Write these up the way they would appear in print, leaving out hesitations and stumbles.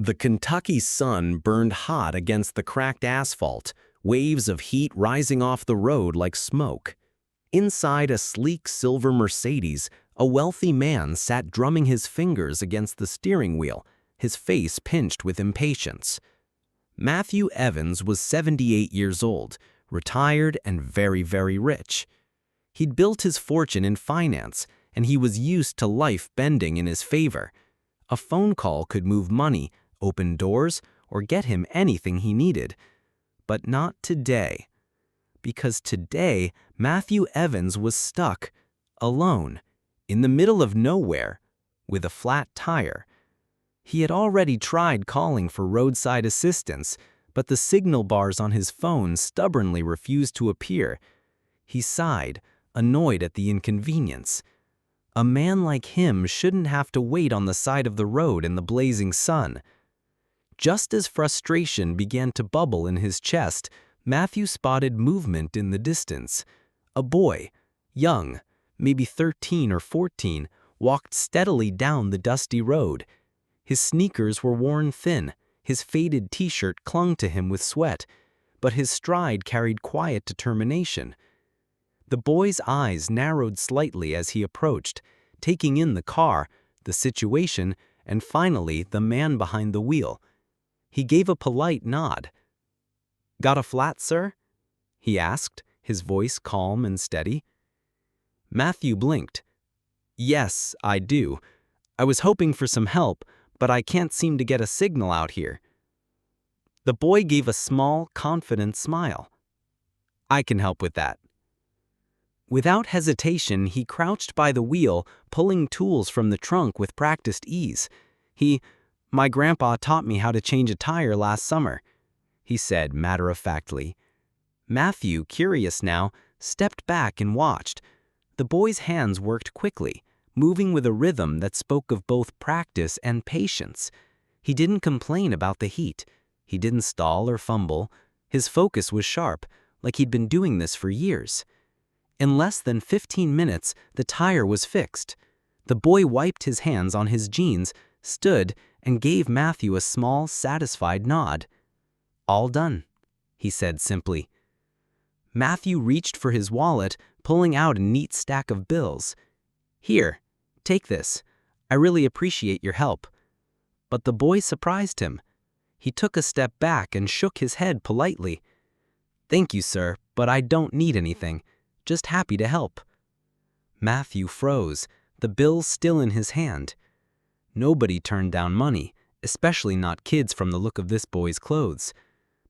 The Kentucky sun burned hot against the cracked asphalt, waves of heat rising off the road like smoke. Inside a sleek silver Mercedes, a wealthy man sat drumming his fingers against the steering wheel, his face pinched with impatience. Matthew Evans was 78 years old, retired and very, very rich. He'd built his fortune in finance, and he was used to life bending in his favor. A phone call could move money, open doors, or get him anything he needed. But not today. Because today, Matthew Evans was stuck, alone, in the middle of nowhere, with a flat tire. He had already tried calling for roadside assistance, but the signal bars on his phone stubbornly refused to appear. He sighed, annoyed at the inconvenience. A man like him shouldn't have to wait on the side of the road in the blazing sun. Just as frustration began to bubble in his chest, Matthew spotted movement in the distance. A boy, young, maybe 13 or 14, walked steadily down the dusty road. His sneakers were worn thin, his faded t-shirt clung to him with sweat, but his stride carried quiet determination. The boy's eyes narrowed slightly as he approached, taking in the car, the situation, and finally the man behind the wheel. He gave a polite nod. "Got a flat, sir?" he asked, his voice calm and steady. Matthew blinked. "Yes, I do. I was hoping for some help, but I can't seem to get a signal out here." The boy gave a small, confident smile. "I can help with that." Without hesitation, he crouched by the wheel, pulling tools from the trunk with practiced ease. My grandpa taught me how to change a tire last summer," he said matter-of-factly. Matthew, curious now, stepped back and watched. The boy's hands worked quickly, moving with a rhythm that spoke of both practice and patience. He didn't complain about the heat. He didn't stall or fumble. His focus was sharp, like he'd been doing this for years. In less than 15 minutes, the tire was fixed. The boy wiped his hands on his jeans, stood, and gave Matthew a small, satisfied nod. "All done," he said simply. Matthew reached for his wallet, pulling out a neat stack of bills. "Here, take this. I really appreciate your help." But the boy surprised him. He took a step back and shook his head politely. "Thank you, sir, but I don't need anything. Just happy to help." Matthew froze, the bills still in his hand. Nobody turned down money, especially not kids from the look of this boy's clothes.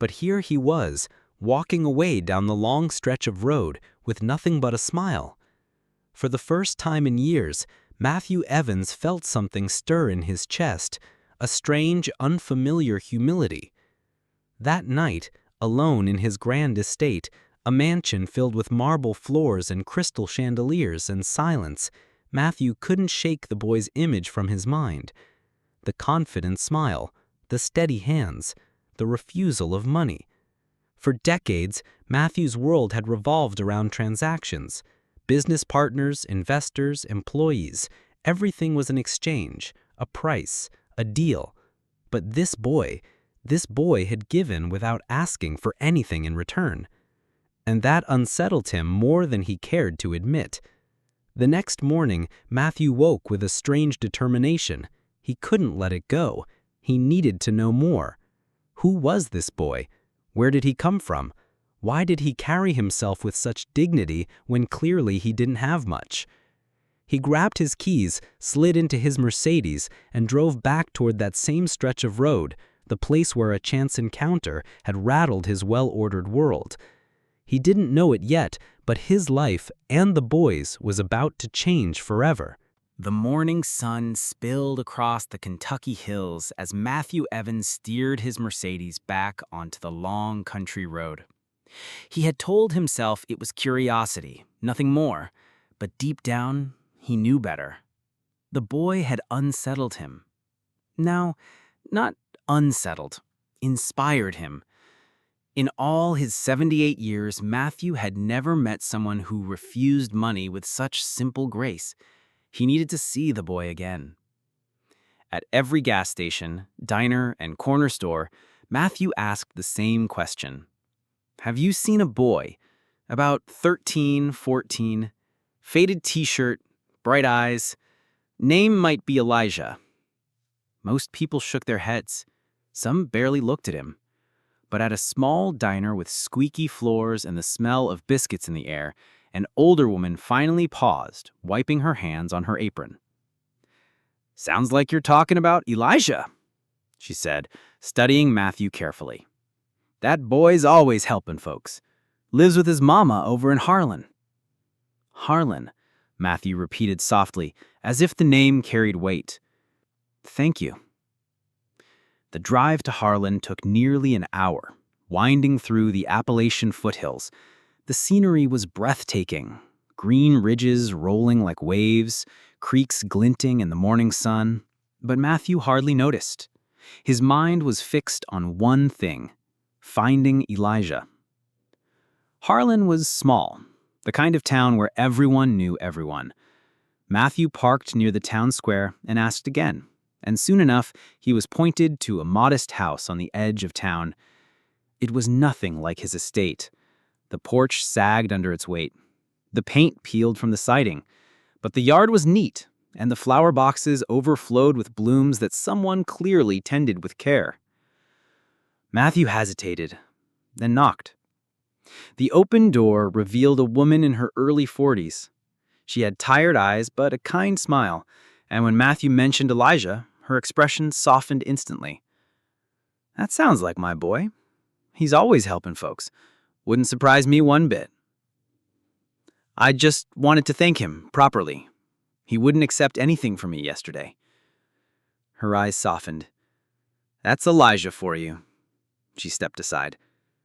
But here he was, walking away down the long stretch of road with nothing but a smile. For the first time in years, Matthew Evans felt something stir in his chest, a strange, unfamiliar humility. That night, alone in his grand estate, a mansion filled with marble floors and crystal chandeliers and silence, Matthew couldn't shake the boy's image from his mind. The confident smile, the steady hands, the refusal of money. For decades, Matthew's world had revolved around transactions. Business partners, investors, employees, everything was an exchange, a price, a deal. But this boy had given without asking for anything in return. And that unsettled him more than he cared to admit. The next morning, Matthew woke with a strange determination. He couldn't let it go. He needed to know more. Who was this boy? Where did he come from? Why did he carry himself with such dignity when clearly he didn't have much? He grabbed his keys, slid into his Mercedes, and drove back toward that same stretch of road, the place where a chance encounter had rattled his well-ordered world. He didn't know it yet, but his life and the boy's was about to change forever. The morning sun spilled across the Kentucky hills as Matthew Evans steered his Mercedes back onto the long country road. He had told himself it was curiosity, nothing more, but deep down, he knew better. The boy had unsettled him. Now, not unsettled, inspired him. In all his 78 years, Matthew had never met someone who refused money with such simple grace. He needed to see the boy again. At every gas station, diner, and corner store, Matthew asked the same question. Have you seen a boy, about 13, 14, faded t-shirt, bright eyes, name might be Elijah? Most people shook their heads. Some barely looked at him. But at a small diner with squeaky floors and the smell of biscuits in the air, an older woman finally paused, wiping her hands on her apron. Sounds like you're talking about Elijah, she said, studying Matthew carefully. That boy's always helping folks. Lives with his mama over in Harlan. Harlan, Matthew repeated softly, as if the name carried weight. Thank you. The drive to Harlan took nearly an hour, winding through the Appalachian foothills. The scenery was breathtaking. Green ridges rolling like waves, creeks glinting in the morning sun. But Matthew hardly noticed. His mind was fixed on one thing: finding Elijah. Harlan was small, the kind of town where everyone knew everyone. Matthew parked near the town square and asked again, and soon enough he was pointed to a modest house on the edge of town. It was nothing like his estate. The porch sagged under its weight. The paint peeled from the siding. But the yard was neat, and the flower boxes overflowed with blooms that someone clearly tended with care. Matthew hesitated, then knocked. The open door revealed a woman in her early 40s. She had tired eyes but a kind smile, and when Matthew mentioned Elijah, her expression softened instantly. That sounds like my boy. He's always helping folks. Wouldn't surprise me one bit. I just wanted to thank him properly. He wouldn't accept anything from me yesterday. Her eyes softened. That's Elijah for you. She stepped aside.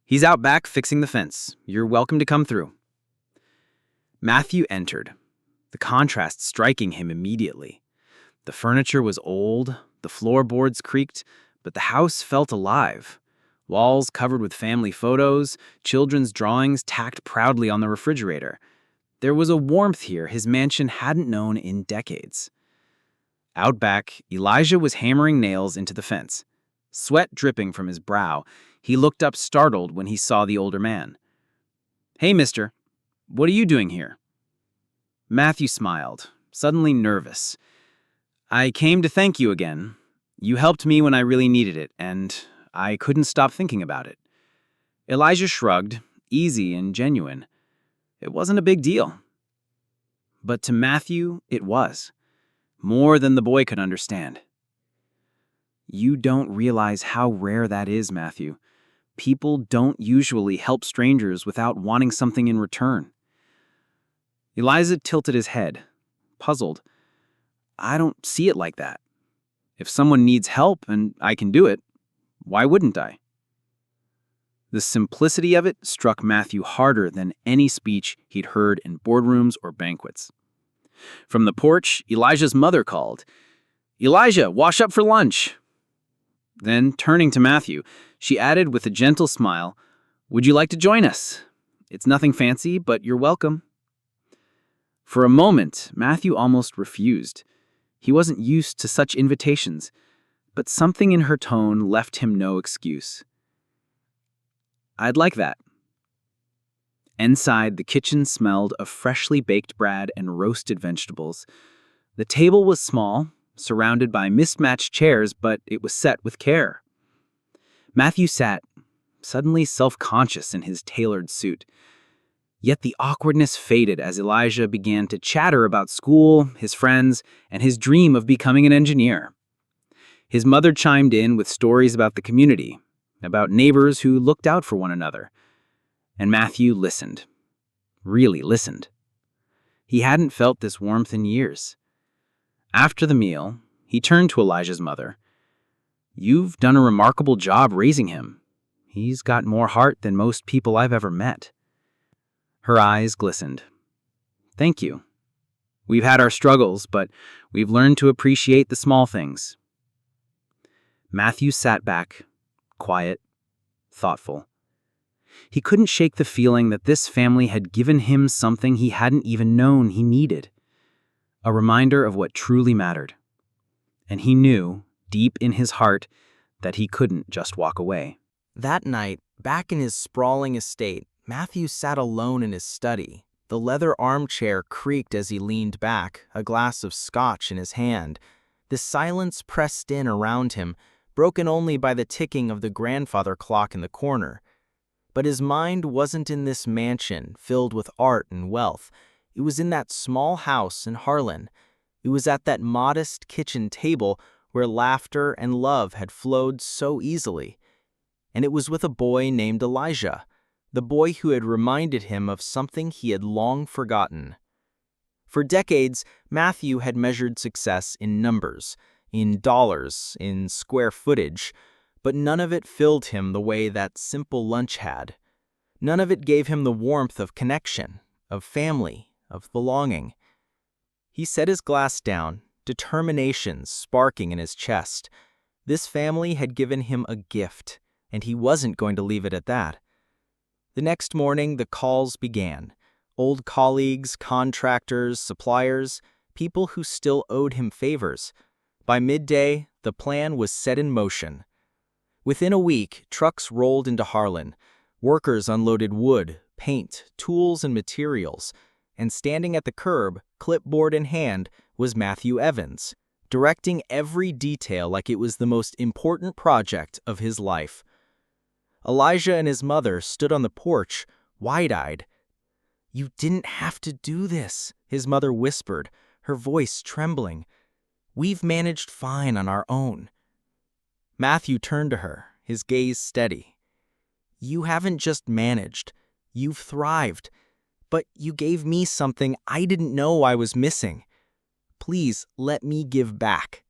He's out back fixing the fence. You're welcome to come through. Matthew entered, the contrast striking him immediately. The furniture was old, the floorboards creaked, but the house felt alive. Walls covered with family photos, children's drawings tacked proudly on the refrigerator. There was a warmth here his mansion hadn't known in decades. Out back, Elijah was hammering nails into the fence. Sweat dripping from his brow, he looked up startled when he saw the older man. Hey, mister, what are you doing here? Matthew smiled, suddenly nervous. I came to thank you again. You helped me when I really needed it, and I couldn't stop thinking about it. Elijah shrugged, easy and genuine. It wasn't a big deal. But to Matthew, it was. More than the boy could understand. You don't realize how rare that is, Matthew. People don't usually help strangers without wanting something in return. Elijah tilted his head, puzzled. I don't see it like that. If someone needs help and I can do it, why wouldn't I? The simplicity of it struck Matthew harder than any speech he'd heard in boardrooms or banquets. From the porch, Elijah's mother called, Elijah, wash up for lunch. Then, turning to Matthew, she added with a gentle smile, Would you like to join us? It's nothing fancy, but you're welcome. For a moment, Matthew almost refused. He wasn't used to such invitations, but something in her tone left him no excuse. I'd like that. Inside, the kitchen smelled of freshly baked bread and roasted vegetables. The table was small, surrounded by mismatched chairs, but it was set with care. Matthew sat, suddenly self-conscious in his tailored suit. Yet the awkwardness faded as Elijah began to chatter about school, his friends, and his dream of becoming an engineer. His mother chimed in with stories about the community, about neighbors who looked out for one another. And Matthew listened. Really listened. He hadn't felt this warmth in years. After the meal, he turned to Elijah's mother. You've done a remarkable job raising him. He's got more heart than most people I've ever met. Her eyes glistened. Thank you. We've had our struggles, but we've learned to appreciate the small things. Matthew sat back, quiet, thoughtful. He couldn't shake the feeling that this family had given him something he hadn't even known he needed. A reminder of what truly mattered. and he knew, deep in his heart, that he couldn't just walk away. That night, back in his sprawling estate, Matthew sat alone in his study. The leather armchair creaked as he leaned back, a glass of scotch in his hand. The silence pressed in around him, broken only by the ticking of the grandfather clock in the corner. But his mind wasn't in this mansion filled with art and wealth. It was in that small house in Harlan. It was at that modest kitchen table where laughter and love had flowed so easily. And it was with a boy named Elijah, the boy who had reminded him of something he had long forgotten. For decades, Matthew had measured success in numbers, in dollars, in square footage, but none of it filled him the way that simple lunch had. None of it gave him the warmth of connection, of family, of belonging. He set his glass down, determination sparking in his chest. This family had given him a gift, and he wasn't going to leave it at that. The next morning, the calls began. Old colleagues, contractors, suppliers, people who still owed him favors. By midday, the plan was set in motion. Within a week, trucks rolled into Harlan. Workers unloaded wood, paint, tools, and materials. And standing at the curb, clipboard in hand, was Matthew Evans, directing every detail like it was the most important project of his life. Elijah and his mother stood on the porch, wide-eyed. "You didn't have to do this," his mother whispered, her voice trembling. "We've managed fine on our own." Matthew turned to her, his gaze steady. "You haven't just managed. You've thrived. But you gave me something I didn't know I was missing. Please let me give back."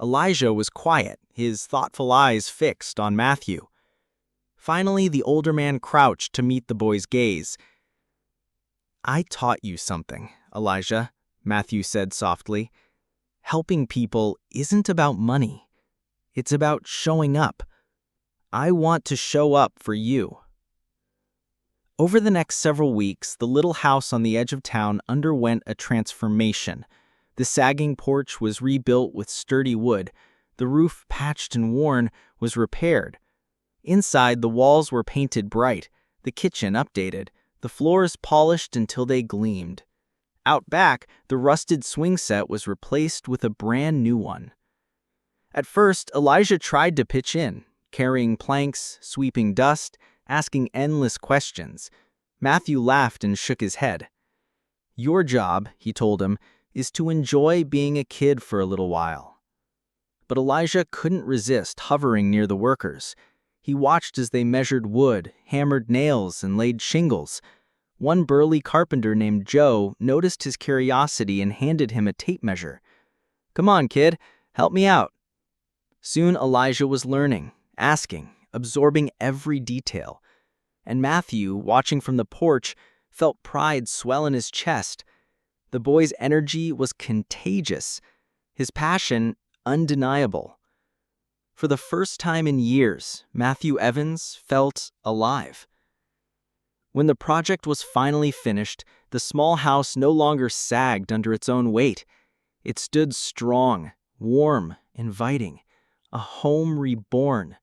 Elijah was quiet, his thoughtful eyes fixed on Matthew. Finally, the older man crouched to meet the boy's gaze. "I taught you something, Elijah," Matthew said softly. "Helping people isn't about money. It's about showing up. I want to show up for you." Over the next several weeks, the little house on the edge of town underwent a transformation. The sagging porch was rebuilt with sturdy wood. The roof, patched and worn, was repaired. Inside, the walls were painted bright, the kitchen updated, the floors polished until they gleamed. Out back, the rusted swing set was replaced with a brand new one. At first, Elijah tried to pitch in, carrying planks, sweeping dust, asking endless questions. Matthew laughed and shook his head. "Your job," he told him, "is to enjoy being a kid for a little while." But Elijah couldn't resist hovering near the workers. He watched as they measured wood, hammered nails, and laid shingles. One burly carpenter named Joe noticed his curiosity and handed him a tape measure. "Come on, kid, help me out." Soon Elijah was learning, asking, absorbing every detail. And Matthew, watching from the porch, felt pride swell in his chest. The boy's energy was contagious, his passion undeniable. For the first time in years, Matthew Evans felt alive. When the project was finally finished, the small house no longer sagged under its own weight. It stood strong, warm, inviting, a home reborn.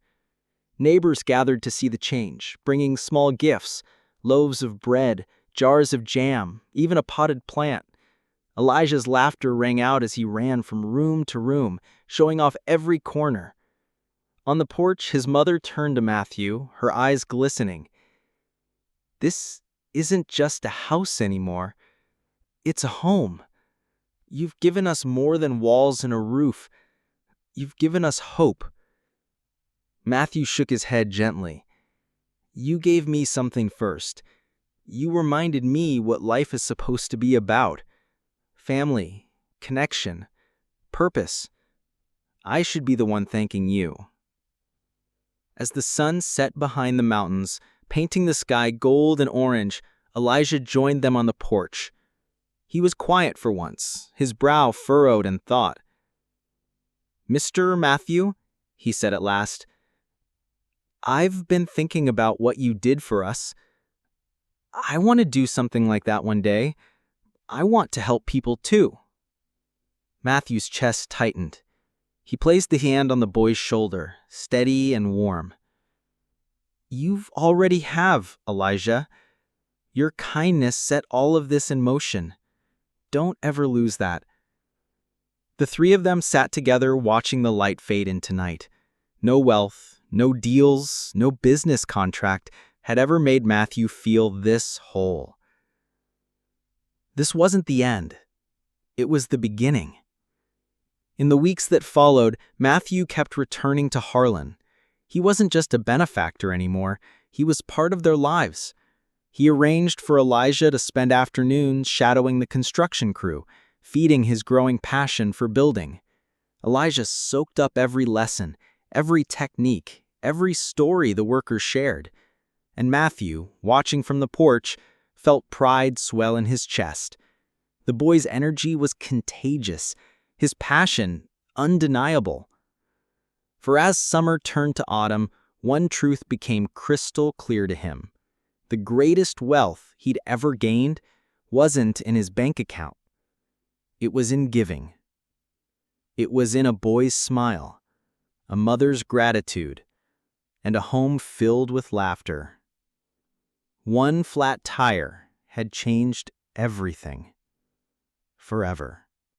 Neighbors gathered to see the change, bringing small gifts, loaves of bread, jars of jam, even a potted plant. Elijah's laughter rang out as he ran from room to room, showing off every corner. On the porch, his mother turned to Matthew, her eyes glistening. "This isn't just a house anymore. It's a home. You've given us more than walls and a roof. You've given us hope." Matthew shook his head gently. "You gave me something first. You reminded me what life is supposed to be about. Family, connection, purpose. I should be the one thanking you." As the sun set behind the mountains, painting the sky gold and orange, Elijah joined them on the porch. He was quiet for once, his brow furrowed in thought. "Mr. Matthew," he said at last, "I've been thinking about what you did for us. I want to do something like that one day. I want to help people too." Matthew's chest tightened. He placed the hand on the boy's shoulder, steady and warm. "You've already have, Elijah. Your kindness set all of this in motion. Don't ever lose that." The three of them sat together watching the light fade into night. No wealth, no deals, no business contract had ever made Matthew feel this whole. This wasn't the end. It was the beginning. In the weeks that followed, Matthew kept returning to Harlan. He wasn't just a benefactor anymore, he was part of their lives. He arranged for Elijah to spend afternoons shadowing the construction crew, feeding his growing passion for building. Elijah soaked up every lesson, every technique, every story the workers shared. And Matthew, watching from the porch, felt pride swell in his chest. The boy's energy was contagious, his passion undeniable. For as summer turned to autumn, one truth became crystal clear to him. The greatest wealth he'd ever gained wasn't in his bank account. It was in giving. It was in a boy's smile, a mother's gratitude, and a home filled with laughter. One flat tire had changed everything. Forever.